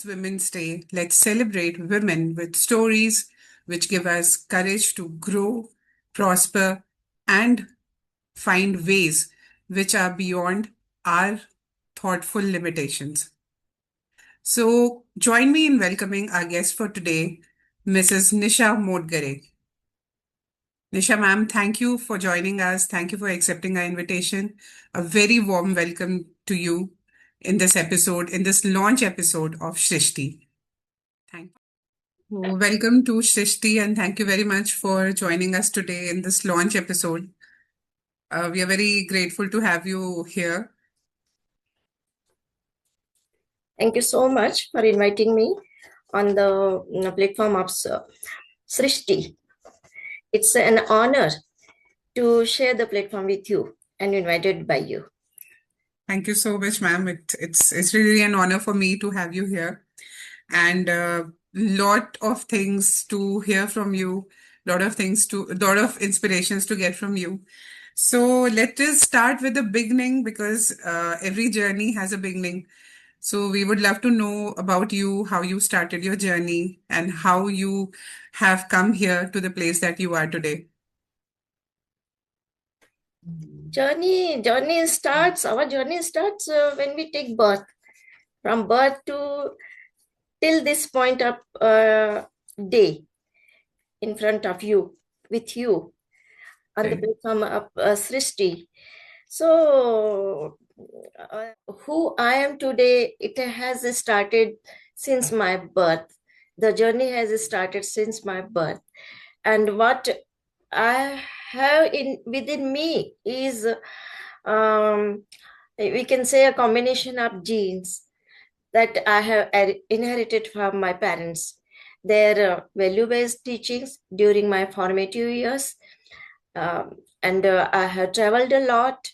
Women's Day, let's celebrate women with stories which give us courage to grow, prosper, and find ways which are beyond our thoughtful limitations. So, join me in welcoming our guest for today, Mrs. Nisha Motghare. Nisha ma'am, thank you for joining us. Thank you for accepting our invitation. A very warm welcome to you in this episode, in this launch episode of Shrishti. Thank you. Welcome to Shrishti, and thank you very much for joining us today in this launch episode. We are very grateful to have you here. Thank you so much for inviting me on the platform of SHRISHTI. It's an honor to share the platform with you and invited by you. Thank you so much, ma'am. It's really an honor for me to have you here, and lot of things to hear from you, lot of inspirations to get from you. So let us start with the beginning because every journey has a beginning. So we would love to know about you, how you started your journey, and how you have come here to the place that you are today. Our journey starts when we take birth. From birth to till this point of day in front of you, with you, on the platform of SHRISHTI. So, who I am today, it has started since my birth. The journey has started since my birth. And what I have within me is, we can say, a combination of genes that I have inherited from my parents. Their value-based teachings during my formative years. And I have traveled a lot.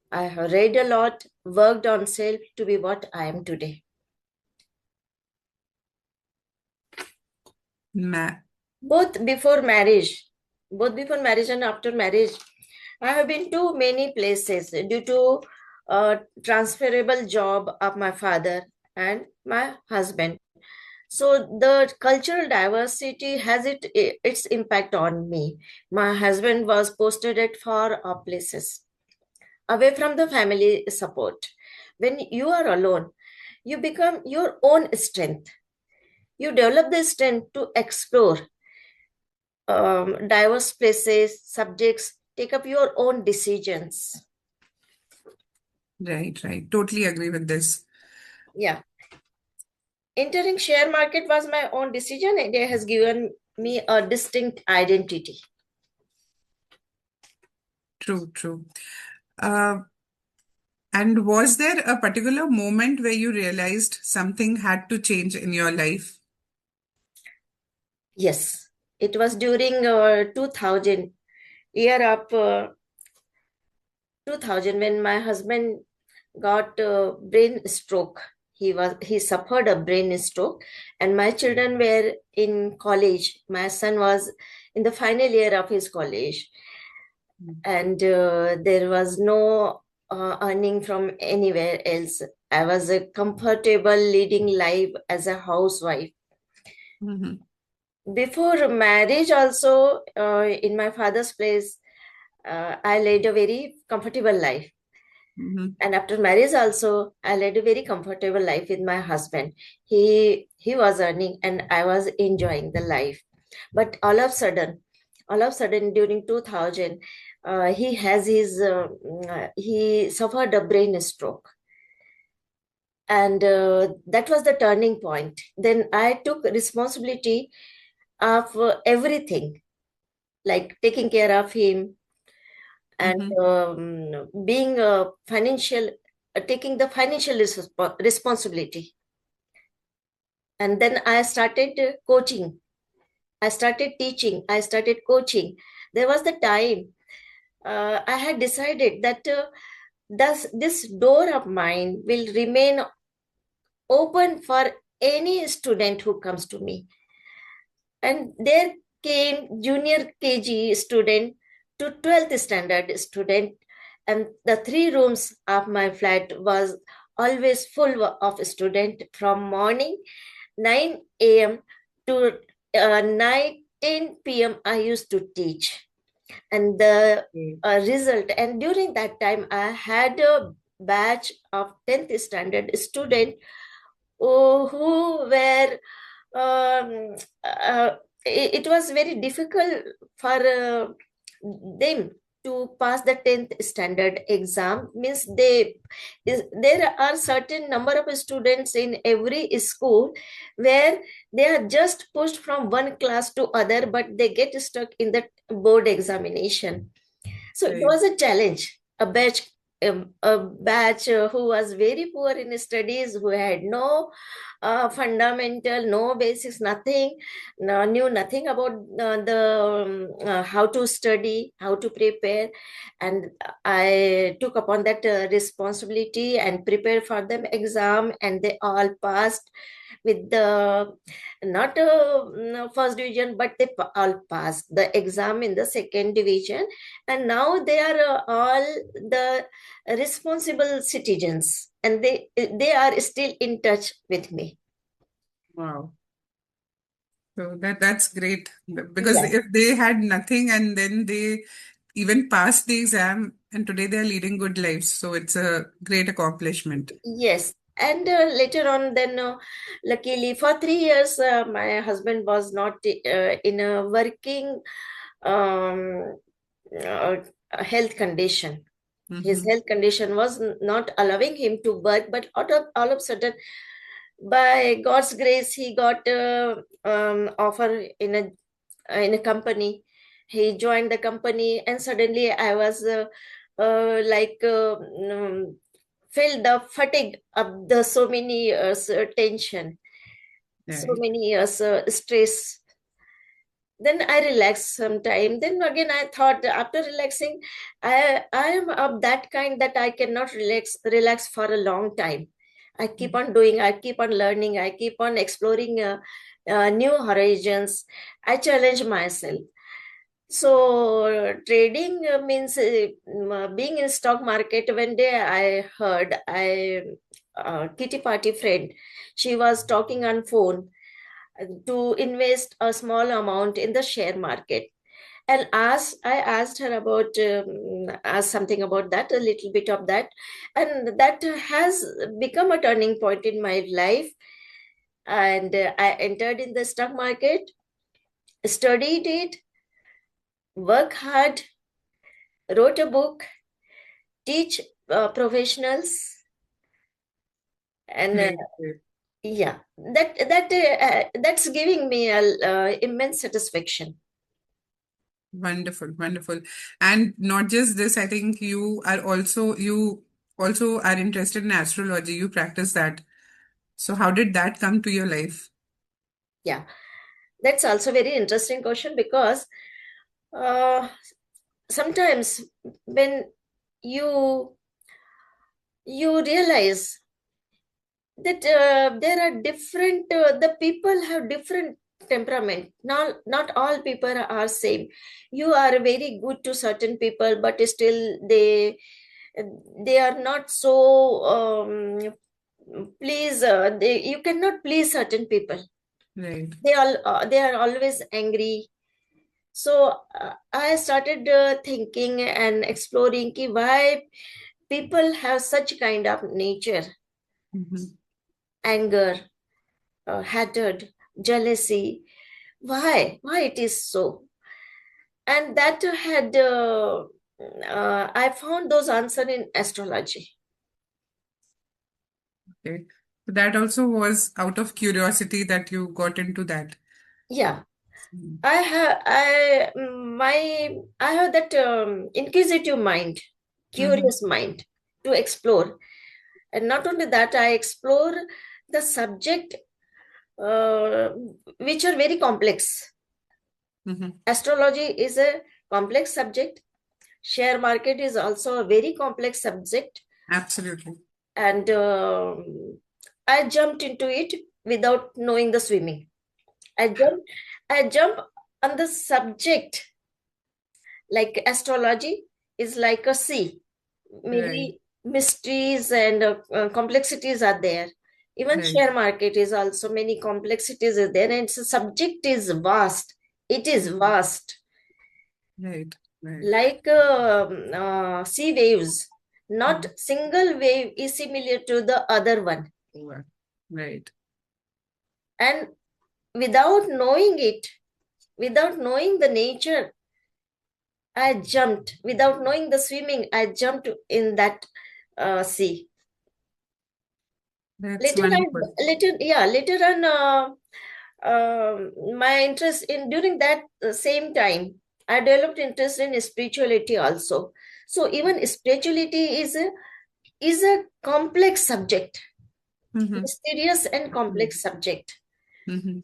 I have read a lot, worked on self to be what I am today. Both before marriage and after marriage, I have been to many places due to transferable job of my father and my husband. So the cultural diversity has its impact on me. My husband was posted at far off places, away from the family support. When you are alone, you become your own strength. You develop the strength to explore diverse places, subjects, take up your own decisions. Right. Totally agree with this. Yeah. Entering share market was my own decision and it has given me a distinct identity. True. And was there a particular moment where you realized something had to change in your life? Yes, it was during 2000, year of 2000, when my husband got a brain stroke. He suffered a brain stroke, and my children were in college. My son was in the final year of his college, and there was no earning from anywhere else. I was comfortable leading life as a housewife. Before marriage also, in my father's place, I led a very comfortable life. And after marriage also, I led a very comfortable life with my husband. He was earning and I was enjoying the life. But all of a sudden during 2000, he suffered a brain stroke. And that was the turning point. Then I took responsibility of everything, like taking care of him and being taking the financial responsibility. And then I started coaching. I started teaching. I started coaching. There was the time I had decided that this door of mine will remain open for any student who comes to me. And there came junior KG student to 12th standard student, and the three rooms of my flat was always full of student from morning 9 a.m. to night 10 p.m. I used to teach. And the Okay. result, and during that time I had a batch of 10th standard student who were um, uh, it was very difficult for them to pass the 10th standard exam. Means there are certain number of students in every school where they are just pushed from one class to other, but they get stuck in the board examination. So it Right. was a challenge, a batch who was very poor in studies, who had no fundamental, no basics, nothing, no, knew nothing about the how to study, how to prepare. And I took upon that responsibility and prepared for them exam, and they all passed with the not no, first division, but they all passed the exam in the second division, and now they are all the responsible citizens, and they are still in touch with me. Wow. So that's great because Yeah. if they had nothing and then they even passed the exam and today they're leading good lives, so it's a great accomplishment. Yes. And later on, then luckily for 3 years, my husband was not in a working um, uh, health condition. His Mm-hmm. health condition was not allowing him to work, but all of a sudden, by God's grace, he got offer in a company. He joined the company, and suddenly I was like felt the fatigue of the so many years tension, so Right. many years stress. Then I relaxed some time. Then again, I thought after relaxing, I am of that kind that I cannot relax for a long time. I keep on doing, I keep on learning, I keep on exploring new horizons. I challenge myself. So trading means being in stock market. One day I heard I kitty party friend, she was talking on phone to invest a small amount in the share market, and I asked her about asked something about that, a little bit of that, and that has become a turning point in my life. And I entered in the stock market, studied it, work hard, wrote a book, teach professionals, and Great. Great. yeah, that's giving me a immense satisfaction. Wonderful, wonderful. And not just this, I think you also are interested in astrology. You practice that. So how did that come to your life? Yeah, that's also very interesting question, because uh, sometimes when you you realize that there are different the people have different temperament. Not all people are same. You are very good to certain people, but still they are not so please you cannot please certain people. Right. They are always angry. So I started thinking and exploring ki why people have such kind of nature: Mhm. anger, hatred, jealousy. Why it is so? And that had I found those answers in astrology. Okay. So that also was out of curiosity that you got into that. Yeah, Mm. I have that inquisitive mind, Mhm. curious mind to explore. And not only that, I explore the subject uh, which are very complex. Mhm. Astrology is a complex subject. Share market is also a very complex subject. Absolutely. And I jumped into it without knowing the swimming. I jumped. I jump. And the subject, like astrology, is like a sea. Right. Many mysteries and complexities are there. Even Right. share market is also many complexities are there, and its subject is vast. It is Mhm. vast, Right. Right. like sea waves. Not Mhm. single wave is similar to the other one, Wow. Right. and without knowing it, without knowing the nature, I jumped. Without knowing the swimming, I jumped in that sea. That's Later on, wonderful. later on, my interest in during that same time, I developed interest in spirituality also. So even spirituality is a complex subject, Mm-hmm. mysterious and complex subject. Mm-hmm.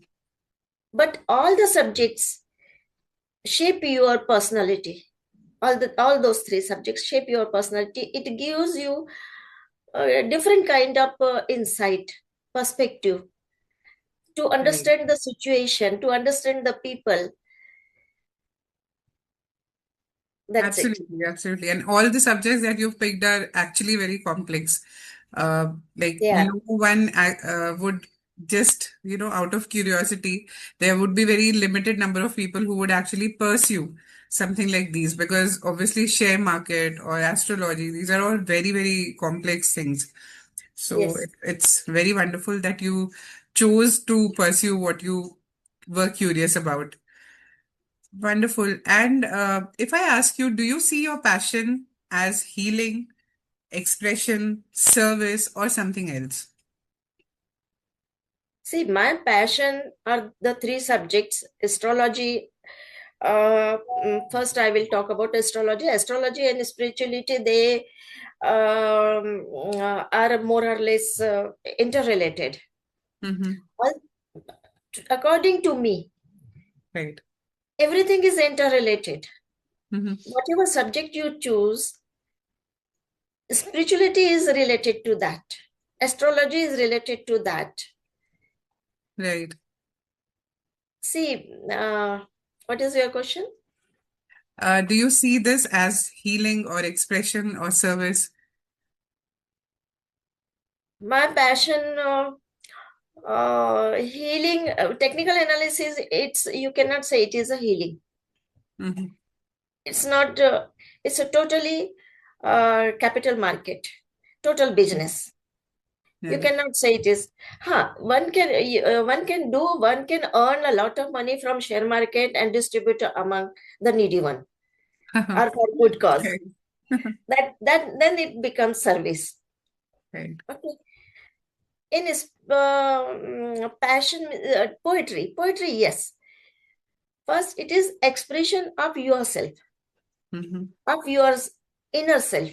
But all the subjects shape your personality. All those three subjects shape your personality. It gives you a different kind of insight, perspective, to Right. understand the situation, to understand the people. That's it. Absolutely, absolutely. And all the subjects that you've picked are actually very complex. Like Yeah. no one would just, out of curiosity, there would be very limited number of people who would actually pursue something like these because obviously share market or astrology, these are all very, very complex things. So Yes. it's very wonderful that you chose to pursue what you were curious about. Wonderful. And if I ask you, do you see your passion as healing, expression, service, or something else? See, my passion are the three subjects: astrology. First, I will talk about astrology. Astrology and spirituality, they are more or less interrelated. Mm-hmm. Well, according to me, Right. everything is interrelated. Mm-hmm. Whatever subject you choose, spirituality is related to that. Astrology is related to that. Right. See, what is your question? Do you see this as healing or expression or service? My passion, healing, technical analysis. It's, you cannot say it is a healing. Mm-hmm. It's not. It's a totally capital market, total business. You Right. cannot say it is. Huh, one can do, one can earn a lot of money from share market and distribute among the needy one, or for good cause. Right. That then it becomes service. Right. Okay. In his passion, poetry, yes. First, it is expression of yourself, Mm-hmm. of your inner self,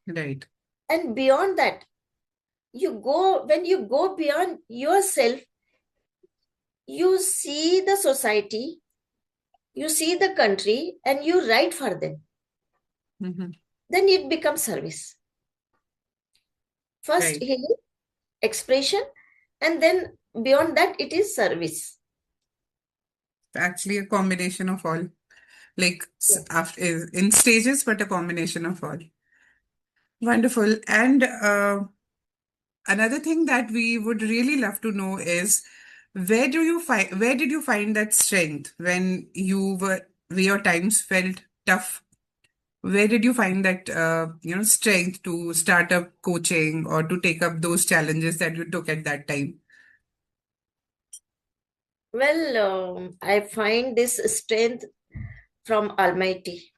Right. and beyond that, you go when you go beyond yourself, you see the society, you see the country, and you write for them. Mm-hmm. Then it becomes service. First, Right. healing, expression, and then beyond that, it is service. Actually, a combination of all. Like Yes. after in stages, but a combination of all. Wonderful. And another thing that we would really love to know is where did you find that strength when when your times felt tough? Where did you find that strength to start up coaching or to take up those challenges that you took at that time? Well, I find this strength from Almighty.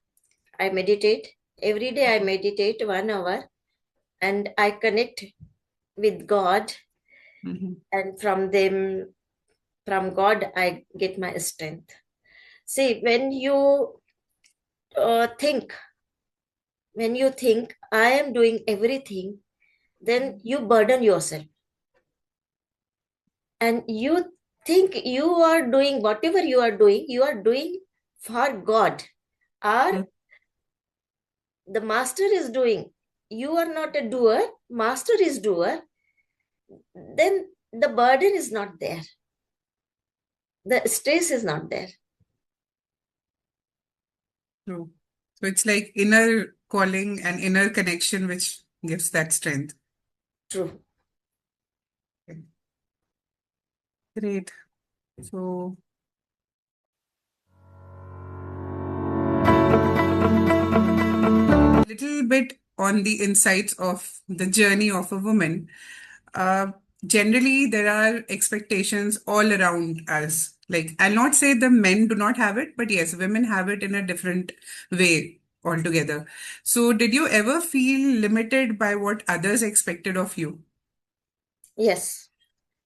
I meditate. Every day I meditate 1 hour, and I connect with God, Mm-hmm. and from God, I get my strength. See, think, when you think I am doing everything, then you burden yourself, and you think you are doing whatever you are doing for God, or the master is doing. You are not a doer, master is doer. Then the burden is not there, the stress is not there. True. So it's like inner calling and inner connection which gives that strength. True. Okay, great. So little bit on the insights of the journey of a woman. Uh, Generally, there are expectations all around us. Like, I'll not say the men do not have it, but yes, women have it in a different way altogether. So, did you ever feel limited by what others expected of you? Yes.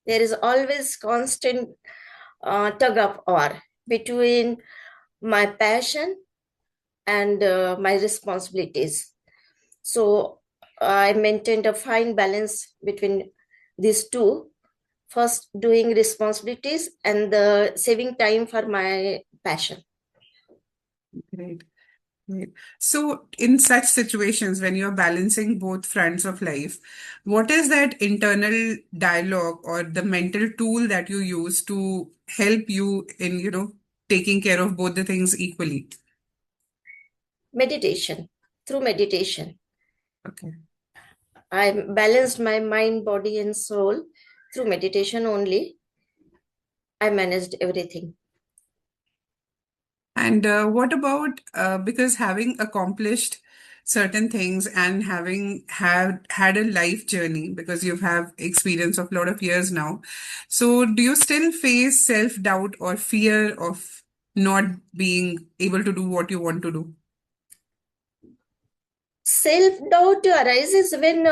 There is always constant tug of war between my passion and my responsibilities. So I maintained a fine balance between these two. First, doing responsibilities and saving time for my passion. Great. Right. So, in such situations, when you're balancing both fronts of life, what is that internal dialogue or the mental tool that you use to help you in, taking care of both the things equally? Meditation. Through meditation, Okay. I balanced my mind, body, and soul. Through meditation only, I managed everything. And what about because having accomplished certain things and having had a life journey because you have experience of a lot of years now, so do you still face self-doubt or fear of not being able to do what you want to do? Self-doubt arises when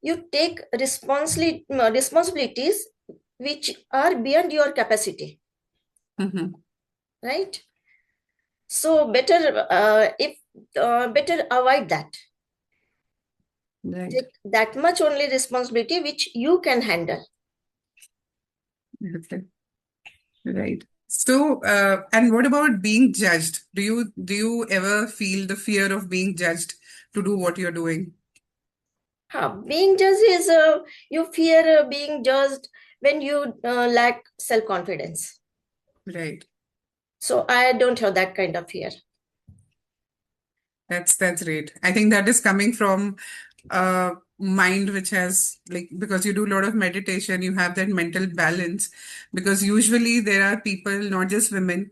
you take responsibilities which are beyond your capacity, Mm-hmm. right? So better avoid that. Right. Take that much only responsibility which you can handle. Okay. Right. So, and what about being judged? Do you ever feel the fear of being judged to do what you're doing? Being judged is you fear being judged when you lack self-confidence. Right. So I don't have that kind of fear. That's great. I think that is coming from a mind which has like because you do a lot of meditation, you have that mental balance. Because usually there are people, not just women,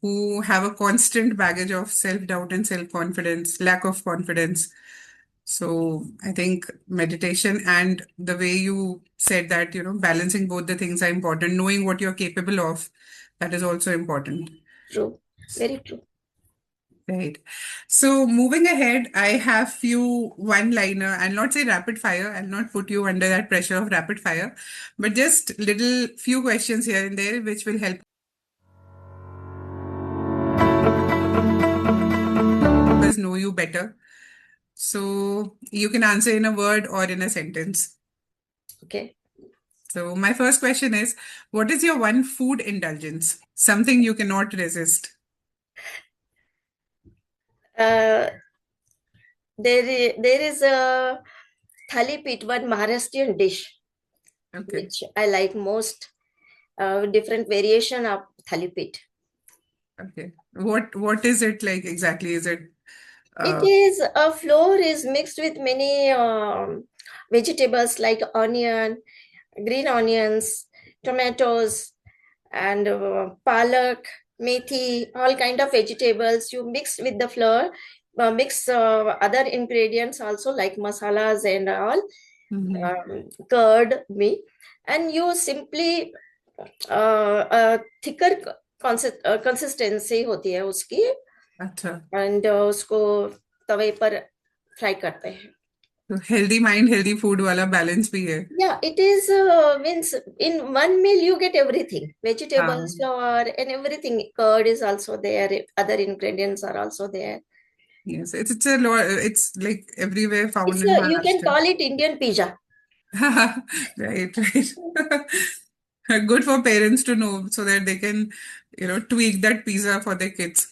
who have a constant baggage of self-doubt and self-confidence, lack of confidence. So I think meditation and the way you said that, balancing both the things are important, knowing what you're capable of, that is also important. True, very true. Right. So moving ahead, I have few one-liner. I'll not say rapid fire. I'll not put you under that pressure of rapid fire, but just little few questions here and there which will help us know you better. So you can answer in a word or in a sentence. Okay. So my first question is, what is your one food indulgence? Something you cannot resist. Uh, there is a thali pit, one Maharashtrian dish Okay. which I like most. Different variation of thali pit. Okay. What is it like exactly? Is it It uh is a flour is mixed with many vegetables like onion, green onions, tomatoes, and palak, methi, all kind of vegetables. You mix with the flour, mix other ingredients also like masalas and all, mhm. curd, me, and you simply thicker consistency होती है उसकी अच्छा. And उसको तवे पर fry करते हैं. तो हेल्दी माइंड हेल्दी फूड वाला बैलेंस भी है. Yeah, it is means in one meal you get everything, vegetables, हाँ. flour, and everything. Curd is also there. Other ingredients are also there. Yes, it's a lot. It's like everywhere found It's in you can Maharashtra. call it Indian pizza. Right, right. Good for parents to know so that they can, tweak that pizza for their kids.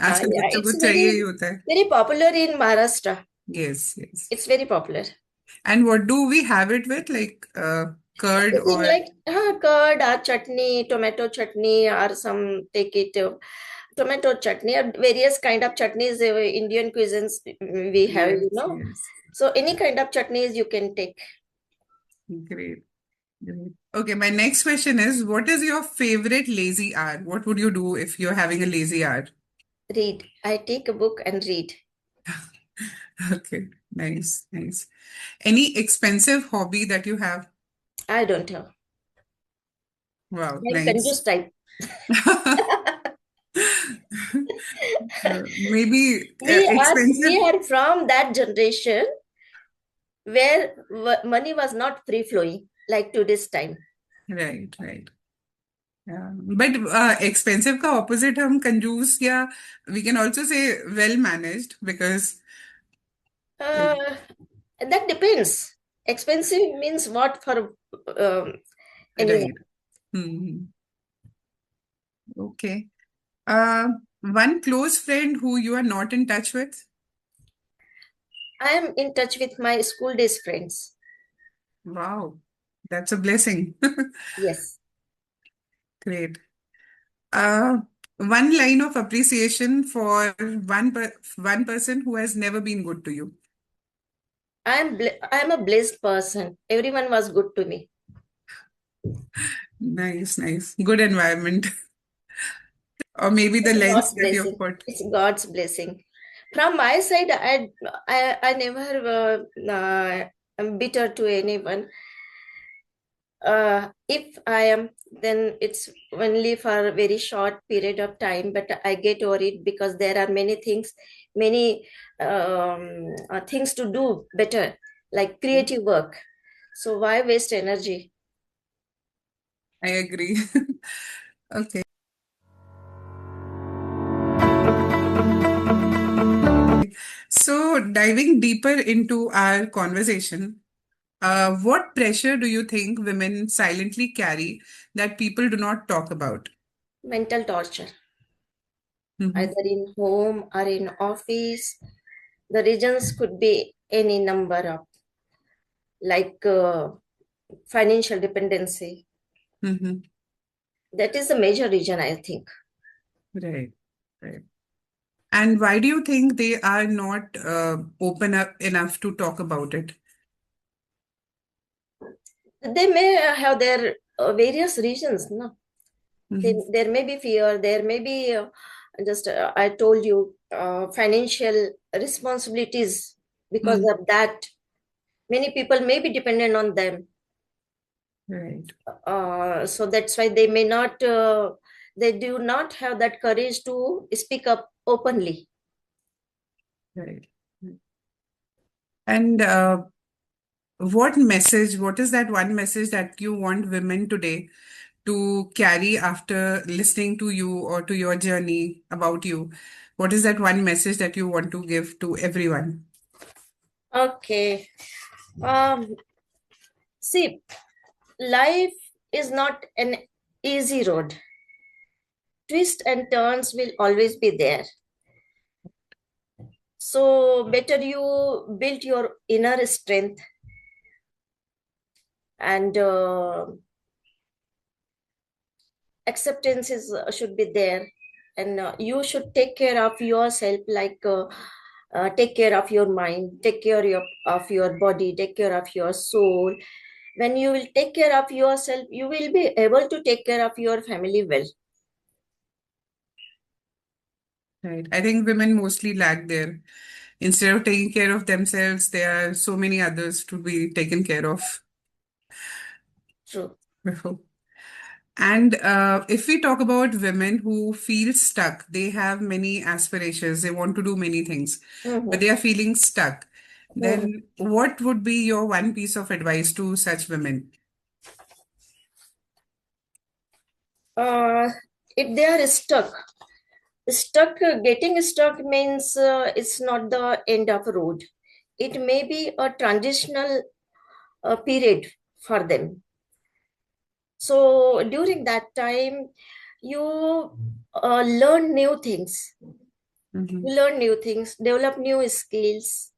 आजकल Yeah, बच्चों को it's चाहिए ही होता है. very popular in Maharashtra. Yes, yes. It's very popular. And what do we have it with? Like curd Everything or like curd or chutney, tomato chutney, or some take it. Tomato chutney or various kind of chutneys, Indian cuisines we have, Yes, yes. So any kind of chutneys you can take. Great. Great. Okay, my next question is, what is your favorite lazy hour? What would you do if you're having a lazy hour? Read. I take a book and read. Okay, nice, nice. Any expensive hobby that you have? I don't have. Wow, I'm nice. conjuice type. Maybe We expensive. are from that generation where money was not free flowing like today's time. Right, right. Yeah. But expensive का opposite हम कंजूस या we can also say well managed because like, uh, that depends. Expensive means what for anyone. right. Hmm. Okay. Uh, one close friend who you are not in touch with? I am in touch with my school days friends. Wow, that's a blessing. Yes. Great. Uh, one line of appreciation for one person who has never been good to you. I am a blessed person. Everyone was good to me. Nice, nice. Good environment. Or maybe the It's lens God's that you've blessing. put. It's God's blessing. From my side, I never am bitter to anyone. If I am, then it's only for a very short period of time, but I get worried because there are many things to do better, like creative work. So why waste energy? I agree. Okay. So, diving deeper into our conversation, what pressure do you think women silently carry that people do not talk about? Mental torture, Mhm. either in home or in office. The reasons could be any number of, like financial dependency. Mhm. That is the major reason, I think. Right. Right. And why do you think they are not open up enough to talk about it? They may have their various reasons. No, Mhm. there may be fear. There may be just I told you financial responsibilities. Because Mm. of that, many people may be dependent on them. Right. So that's why they do not have that courage to speak up openly. Right. And what is that one message that you want women today to carry after listening to you or to your journey about you? What is that one message that you want to give to everyone? Okay. Um, See, life is not an easy road. Twists and turns will always be there. So better you build your inner strength and acceptance should be there, and you should take care of yourself, like take care of your mind, take care of your body, take care of your soul. When you will take care of yourself, you will be able to take care of your family well. Right. I think women mostly lack there. Instead of taking care of themselves, there are so many others to be taken care of. True. And if we talk about women who feel stuck, they have many aspirations, they want to do many things, but Mhm. they are feeling stuck, Mhm. then what would be your one piece of advice to such women? uh, if they are getting stuck means it's not the end of road. It may be a transitional period for them. So during that time, you learn new things. Mhm. You learn new things, develop new skills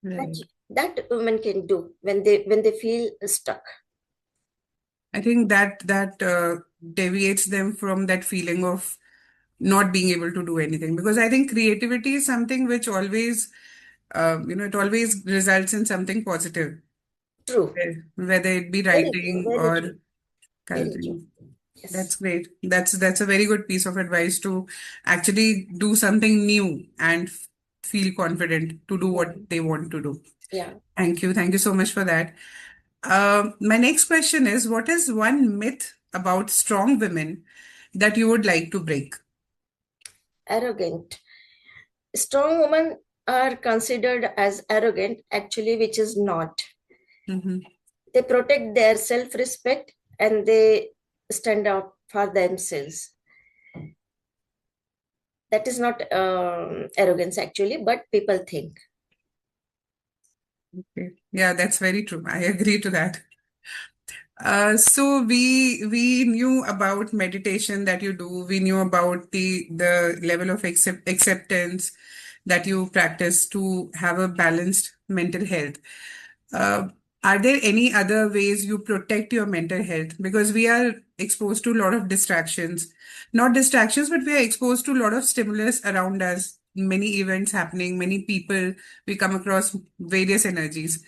that Right. that women can do when they feel stuck. I think that deviates them from that feeling of not being able to do anything. Because I think creativity is something which always, it always results in something positive, True. whether it be Very true. writing Very true. or Very true. coloring. That's Yes. great. That's a very good piece of advice to actually do something new and feel confident to do what Mm. they want to do. Yeah. Thank you. Thank you so much for that. My next question is, what is one myth about strong women that you would like to break? Arrogant. Strong women are considered as arrogant, actually, which is not. Hmm. They protect their self respect and they stand up for themselves. That is not arrogance, actually, but people think. Okay. Yeah, that's very true. I agree to that. So we knew about meditation that you do. We knew about the level of acceptance that you practice to have a balanced mental health. Uh, are there any other ways you protect your mental health? Because we are exposed to a lot of distractions, not distractions, but we are exposed to a lot of stimulus around us, many events happening, many people, we come across various energies.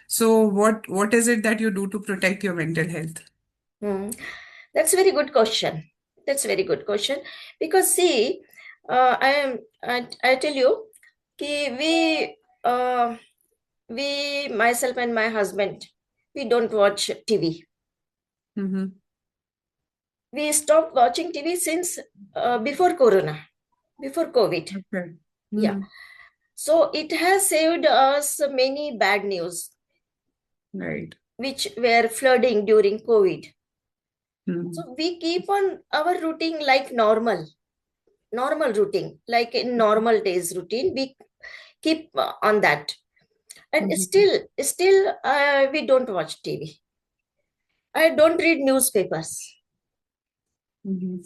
So what is it that you do to protect your mental health? Hmm. That's a very good question. That's a very good question. Because see, I tell you, ki we, myself and my husband, we don't watch TV. Mm-hmm. We stopped watching TV since before Corona, before COVID. Okay. Yeah. Mm-hmm. So it has saved us many bad news, Right. which were flooding during COVID. Mm-hmm. So we keep on our routine like normal routine, like in normal days routine. We keep on that, and Mm-hmm. still, we don't watch TV. I don't read newspapers. Mm-hmm.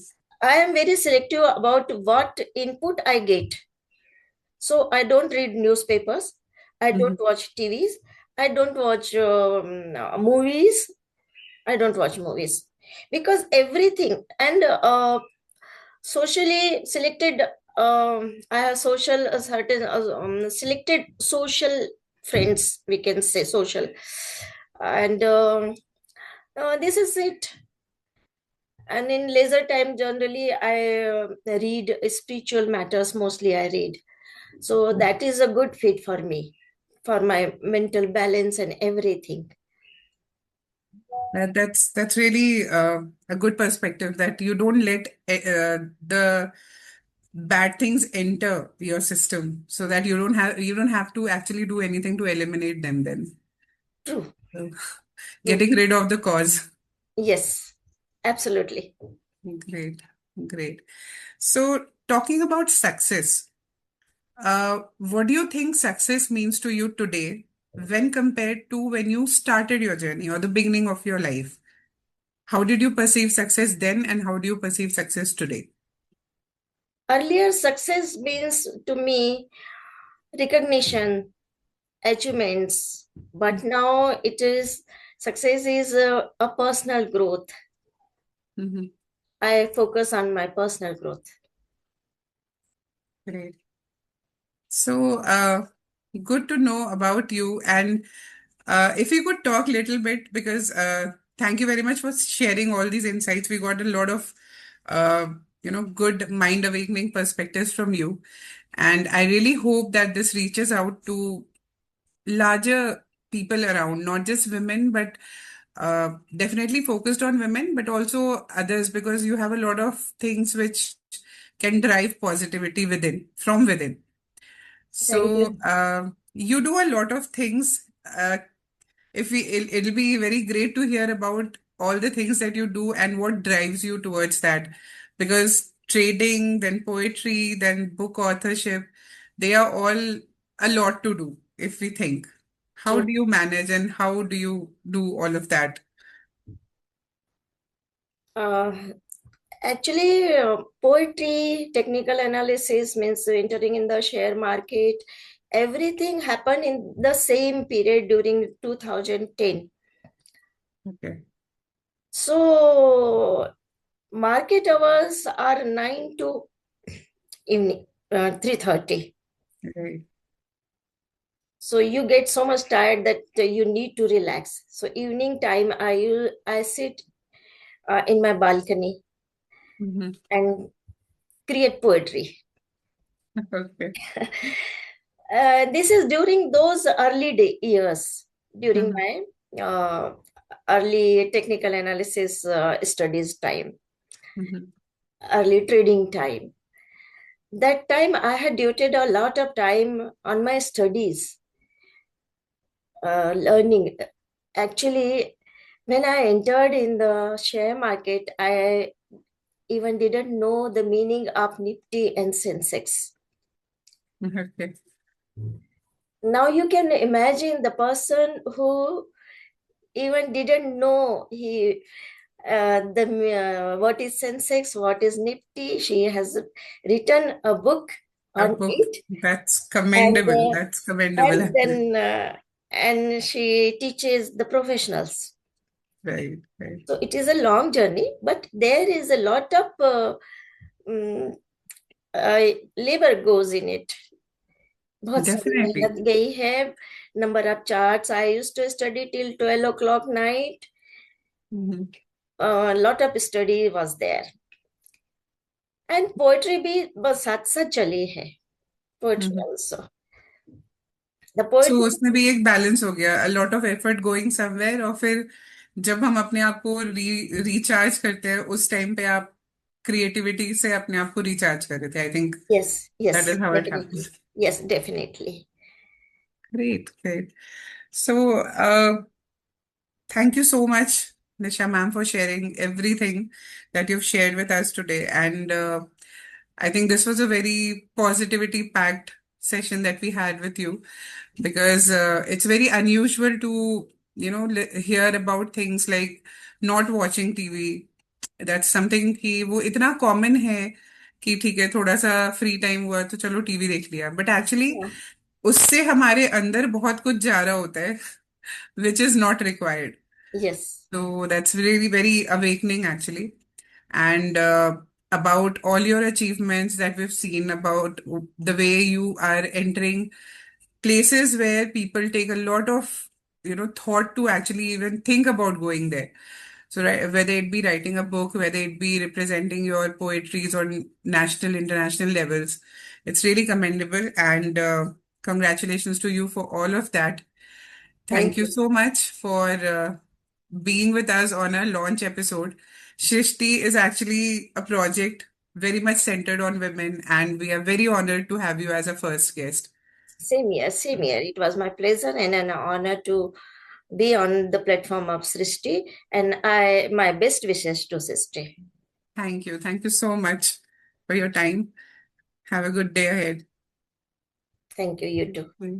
I am very selective about what input I get. So I don't read newspapers. I don't Mm-hmm. watch TVs. I don't watch movies. I don't watch movies because everything and socially selected. I have social certain selected social friends. We can say social, and this is it. And in leisure time, generally, I read spiritual matters. Mostly, I read. So that is a good fit for me, for my mental balance and everything. That's really a good perspective that you don't let the bad things enter your system, so that you don't have to actually do anything to eliminate them then. True, So, true. getting rid of the cause. Yes, absolutely. Great, great. So talking about success, what do you think success means to you today when compared to when you started your journey or the beginning of your life? How did you perceive success then, and how do you perceive success today? Earlier, success means to me recognition, achievements, but now it is success is a personal growth. Mhm. I focus on my personal growth. Great. So, good to know about you. And if you could talk a little bit, because thank you very much for sharing all these insights. We got a lot of, uh, good mind awakening perspectives from you. And I really hope that this reaches out to larger people around, not just women, but definitely focused on women, but also others, because you have a lot of things which can drive positivity from within. Thank So you. you do a lot of things. If it'll be very great to hear about all the things that you do and what drives you towards that, because trading, then poetry, then book authorship, they are all a lot to do if we think. How True. do you manage and how do you do all of that? Uh, Actually, poetry, technical analysis means entering in the share market. Everything happened in the same period during 2010. Okay. So, market hours are 9 to evening, 3:30. Right. So you get so much tired that you need to relax. So evening time, I sit in my balcony Mm-hmm. and create poetry. Okay. This is during those early years, during Mm-hmm. my early technical analysis studies time, Mm-hmm. early trading time. That time I had devoted a lot of time on my studies, learning. Actually, when I entered in the share market, I even didn't know the meaning of Nifty and Sensex. Okay. Now you can imagine the person who even didn't know the what is Sensex, what is Nifty. She has written a book A on book. it, That's and commendable. uh, That's commendable, and actually. then and she teaches the professionals. Right. Right. So it is a long journey, but there is a lot of mm, labor goes in it. बहुत सारी Definitely. मेहनत गई है. Number of charts I used to study till 12 o'clock night. Mm-hmm. A lot of study was there. And poetry भी बस साथ साथ चली है. Poetry Mm-hmm. also. The so poetry, उसमें भी एक बैलेंस हो गया, a lot of effort going somewhere, और फिर जब हम अपने आप को रिचार्ज करते हैं उस टाइम पे आप क्रिएटिविटी से अपने आप को रिचार्ज कर रहे थे, I think yes, that yes, is how it definitely. Happens. Yes, definitely. Great, great. So thank you so much, Nisha ma'am, for sharing everything that you've shared with us today. And I think this was a very positivity packed session that we had with you, because it's very unusual to, hear about things like not watching TV. That's something कि वो इतना common है कि ठीक है, थोड़ा सा free time हुआ तो चलो टीवी देख लिया, बट एक्चुअली Yeah. उससे हमारे अंदर बहुत कुछ जा रहा होता है which is not required. Yes. So that's really very awakening, actually. And about all your achievements that we've seen, about the way you are entering places where people take a lot of, thought to actually even think about going there. So right, whether it be writing a book, whether it be representing your poetries on national, international levels, it's really commendable. And congratulations to you for all of that. Thank Thank you you. so much for being with us on our launch episode. Shrishti is actually a project very much centered on women, and we are very honored to have you as a first guest. Same here, same here. It was my pleasure and an honor to be on the platform of Srishti, and I my best wishes to Srishti. Thank you. Thank you so much for your time. Have a good day ahead. Thank you, you too. Bye.